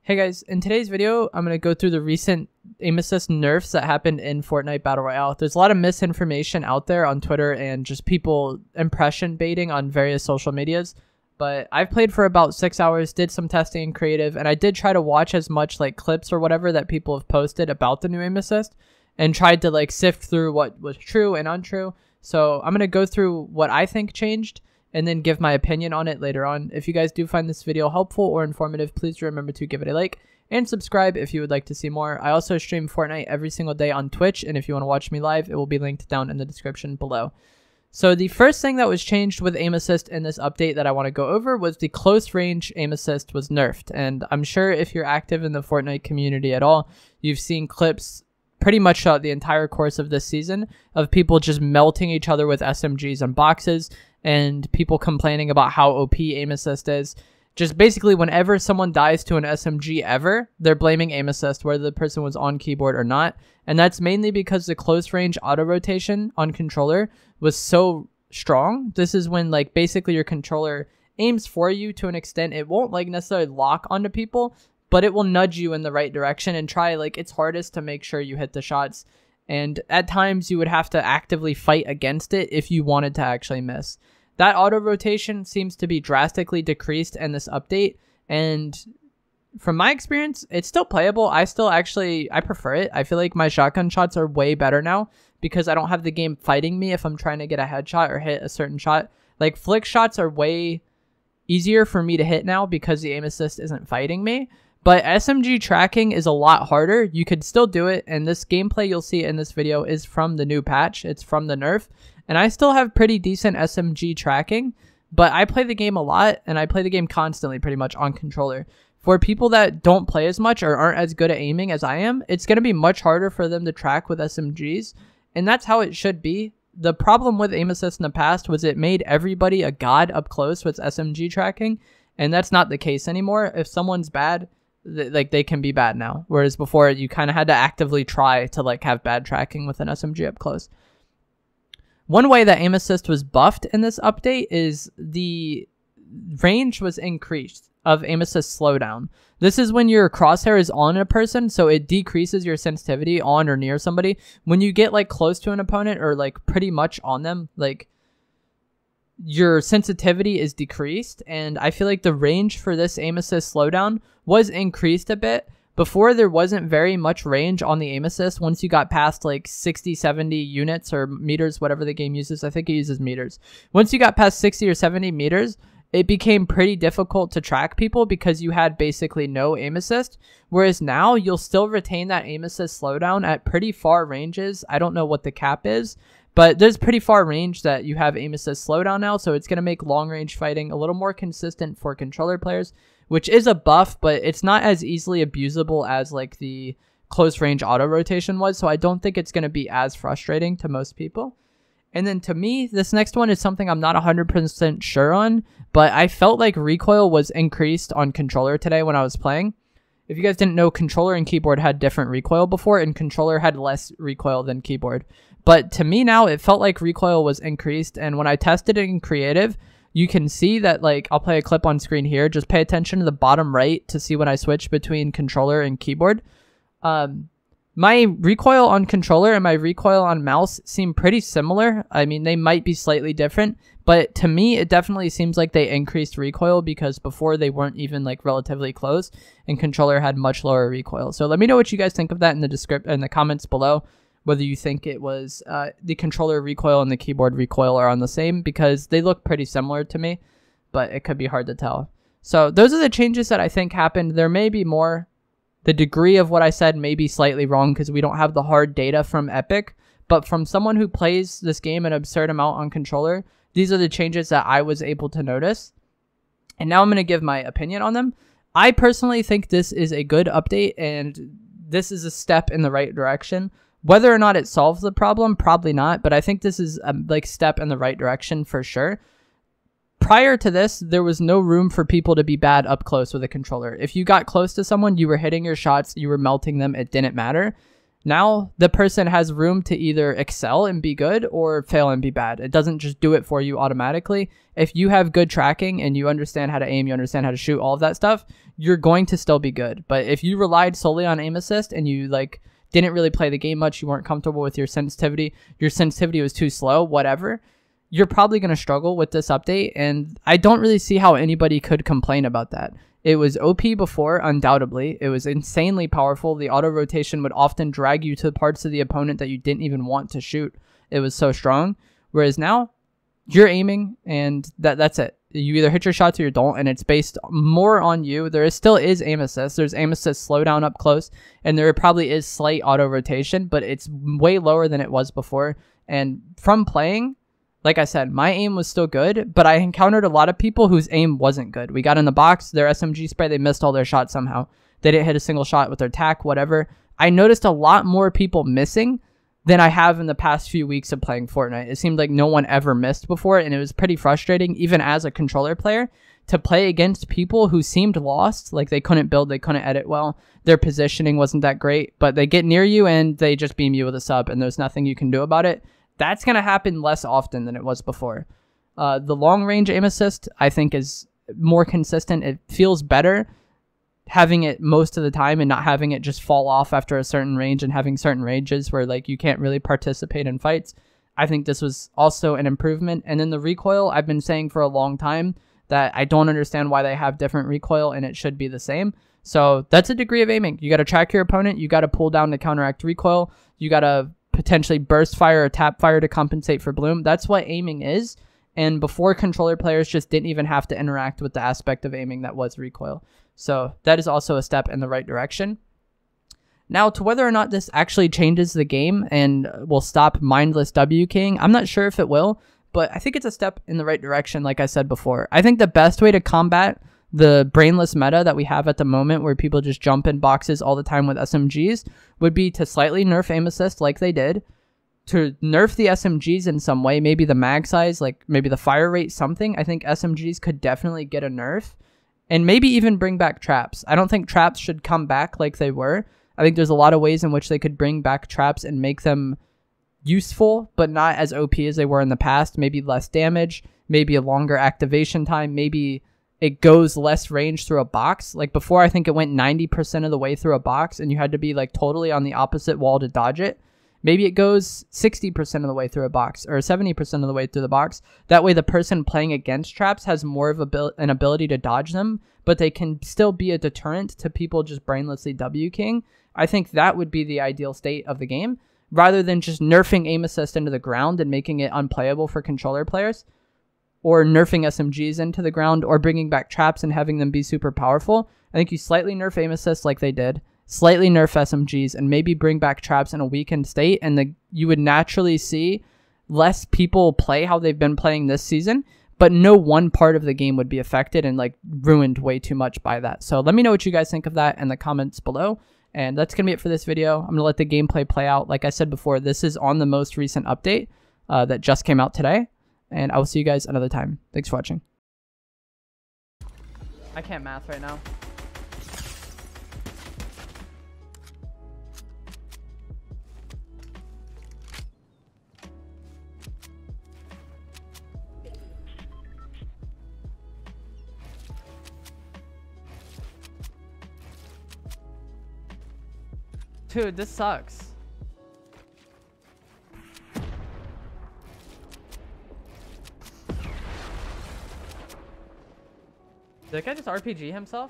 Hey guys, in today's video, I'm going to go through the recent aim assist nerfs that happened in Fortnite Battle Royale. There's a lot of misinformation out there on Twitter and just people impression baiting on various social medias. But I've played for about 6 hours, did some testing in creative, and I did try to watch as much like clips or whatever that people have posted about the new aim assist and tried to like sift through what was true and untrue. So I'm going to go through what I think changed and then give my opinion on it later on. If you guys do find this video helpful or informative, please remember to give it a like and subscribe if you would like to see more. I also stream Fortnite every single day on Twitch, and if you want to watch me live, it will be linked down in the description below. So the first thing that was changed with aim assist in this update that I want to go over was the close range aim assist was nerfed. And I'm sure if you're active in the Fortnite community at all, you've seen clips pretty much throughout the entire course of this season of people just melting each other with SMGs and boxes, and people complaining about how OP aim assist is. Just basically whenever someone dies to an SMG ever, they're blaming aim assist, whether the person was on keyboard or not. And that's mainly because the close range auto rotation on controller was so strong. This is when like basically your controller aims for you to an extent. It won't like necessarily lock onto people, but it will nudge you in the right direction and try like its hardest to make sure you hit the shots. And at times you would have to actively fight against it if you wanted to actually miss. That auto rotation seems to be drastically decreased in this update, and from my experience, it's still playable. I prefer it. I feel like my shotgun shots are way better now because I don't have the game fighting me if I'm trying to get a headshot or hit a certain shot. Like flick shots are way easier for me to hit now because the aim assist isn't fighting me. But SMG tracking is a lot harder. You could still do it, and this gameplay you'll see in this video is from the new patch. It's from the nerf, and I still have pretty decent SMG tracking, but I play the game a lot, and I play the game constantly pretty much on controller. For people that don't play as much or aren't as good at aiming as I am, it's going to be much harder for them to track with SMGs, and that's how it should be. The problem with aim assist in the past was it made everybody a god up close with SMG tracking, and that's not the case anymore. If someone's bad, like they can be bad now, whereas before you kind of had to actively try to like have bad tracking with an SMG up close. One way that aim assist was buffed in this update is the range was increased of aim assist slowdown. This is when your crosshair is on a person, so it decreases your sensitivity on or near somebody. When you get like close to an opponent or like pretty much on them, like your sensitivity is decreased, and I feel like the range for this aim assist slowdown was increased a bit. Before, there wasn't very much range on the aim assist once you got past like 60, 70 units or meters, whatever the game uses. I think it uses meters. Once you got past 60 or 70 meters, it became pretty difficult to track people because you had basically no aim assist. Whereas now you'll still retain that aim assist slowdown at pretty far ranges. I don't know what the cap is, but there's pretty far range that you have aim assist slowdown now, so it's going to make long range fighting a little more consistent for controller players, which is a buff, but it's not as easily abusable as like the close range auto rotation was, so I don't think it's going to be as frustrating to most people. And then to me, this next one is something I'm not 100% sure on, but I felt like recoil was increased on controller today when I was playing. If you guys didn't know, controller and keyboard had different recoil before, and controller had less recoil than keyboard. But to me now, it felt like recoil was increased, and when I tested it in creative, you can see that, like, I'll play a clip on screen here. Just pay attention to the bottom right to see when I switch between controller and keyboard. My recoil on controller and my recoil on mouse seem pretty similar. I mean, they might be slightly different, but to me, it definitely seems like they increased recoil because before they weren't even like relatively close, and controller had much lower recoil. So let me know what you guys think of that in the comments below. Whether you think it was the controller recoil and the keyboard recoil are on the same, because they look pretty similar to me, but it could be hard to tell. So those are the changes that I think happened. There may be more. The degree of what I said may be slightly wrong because we don't have the hard data from Epic, but from someone who plays this game an absurd amount on controller, these are the changes that I was able to notice. And now I'm going to give my opinion on them. I personally think this is a good update, and this is a step in the right direction. Whether or not it solves the problem, probably not, but I think this is a like step in the right direction for sure. Prior to this, there was no room for people to be bad up close with a controller. If you got close to someone, you were hitting your shots, you were melting them, it didn't matter. Now the person has room to either excel and be good or fail and be bad. It doesn't just do it for you automatically. If you have good tracking and you understand how to aim, you understand how to shoot, all of that stuff, you're going to still be good. But if you relied solely on aim assist and you like didn't really play the game much, you weren't comfortable with your sensitivity was too slow, whatever, you're probably going to struggle with this update. And I don't really see how anybody could complain about that. It was OP before, undoubtedly. It was insanely powerful. The auto rotation would often drag you to parts of the opponent that you didn't even want to shoot. It was so strong. Whereas now, you're aiming, and that's it. You either hit your shots or you don't, and it's based more on you. There still is aim assist. There's aim assist slowdown up close, and there probably is slight auto rotation, but it's way lower than it was before. And from playing, like I said, my aim was still good, but I encountered a lot of people whose aim wasn't good. We got in the box, their SMG spray, they missed all their shots somehow. They didn't hit a single shot with their tac, whatever. I noticed a lot more people missing than I have in the past few weeks of playing Fortnite. It seemed like no one ever missed before, and it was pretty frustrating, even as a controller player, to play against people who seemed lost, like they couldn't build, they couldn't edit well, their positioning wasn't that great, but they get near you and they just beam you with a sub, and there's nothing you can do about it. That's going to happen less often than it was before. The long-range aim assist, I think, is more consistent. It feels better having it most of the time and not having it just fall off after a certain range and having certain ranges where like you can't really participate in fights. I think this was also an improvement. And then the recoil, I've been saying for a long time that I don't understand why they have different recoil and it should be the same. So that's a degree of aiming. You got to track your opponent. You got to pull down to counteract recoil. You got to potentially burst fire or tap fire to compensate for bloom. That's what aiming is. And before, controller players just didn't even have to interact with the aspect of aiming that was recoil. So that is also a step in the right direction. Now, to whether or not this actually changes the game and will stop mindless WKing, I'm not sure if it will, but I think it's a step in the right direction, like I said before. I think the best way to combat the brainless meta that we have at the moment where people just jump in boxes all the time with SMGs would be to slightly nerf aim assist like they did, to nerf the SMGs in some way, maybe the mag size, like maybe the fire rate, something. I think SMGs could definitely get a nerf, and maybe even bring back traps. I don't think traps should come back like they were. I think there's a lot of ways in which they could bring back traps and make them useful, but not as OP as they were in the past. Maybe less damage, maybe a longer activation time, maybe it goes less range through a box. Like before, I think it went 90% of the way through a box and you had to be like totally on the opposite wall to dodge it. Maybe it goes 60% of the way through a box or 70% of the way through the box. That way the person playing against traps has more of an ability to dodge them, but they can still be a deterrent to people just brainlessly WKing. I think that would be the ideal state of the game, rather than just nerfing aim assist into the ground and making it unplayable for controller players, or nerfing SMGs into the ground, or bringing back traps and having them be super powerful. I think you slightly nerf aim assist like they did, slightly nerf SMGs, and maybe bring back traps in a weakened state, and you would naturally see less people play how they've been playing this season, but no one part of the game would be affected and like ruined way too much by that. So let me know what you guys think of that in the comments below. And that's going to be it for this video. I'm going to let the gameplay play out. Like I said before, this is on the most recent update that just came out today. And I will see you guys another time. Thanks for watching. I can't math right now. Dude, this sucks. Did that guy just RPG himself?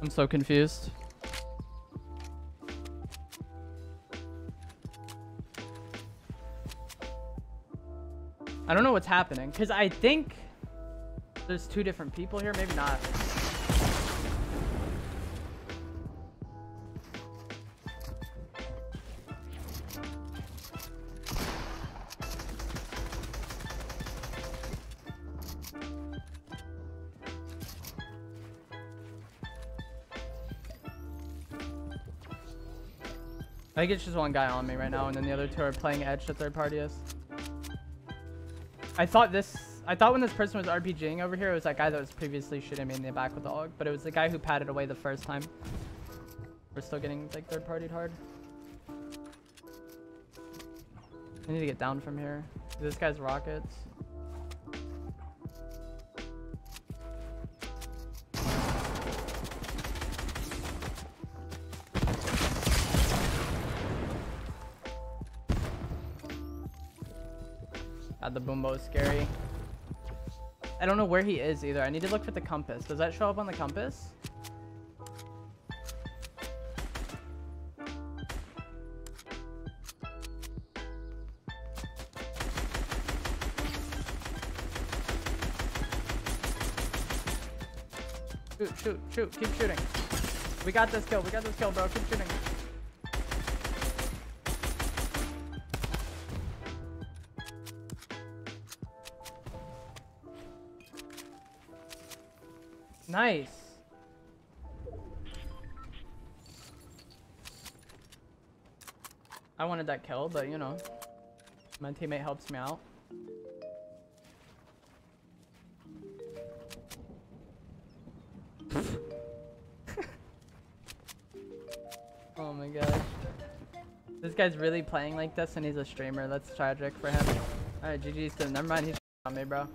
I'm so confused. I don't know what's happening, because I think there's two different people here. Maybe not. I think it's just one guy on me right now, and then the other two are playing edge to third party is. I thought when this person was RPGing over here, it was that guy that was previously shooting me in the back with the AUG, but it was the guy who patted away the first time. We're still getting like third partied hard. I need to get down from here. This guy's rockets. The boombo is scary. I don't know where he is either. I need to look for the compass. Does that show up on the compass? Shoot. Keep shooting. We got this kill, bro. Keep shooting. Nice. I wanted that kill, but you know, my teammate helps me out. Oh my gosh. This guy's really playing like this and he's a streamer. That's tragic for him. Alright, GG's to him. Never mind, he's on me, bro.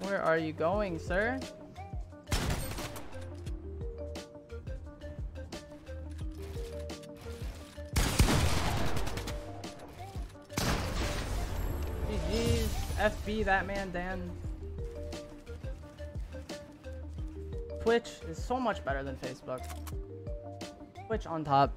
Where are you going, sir? GG's. FB that man, Dan. Twitch is so much better than Facebook. Twitch on top.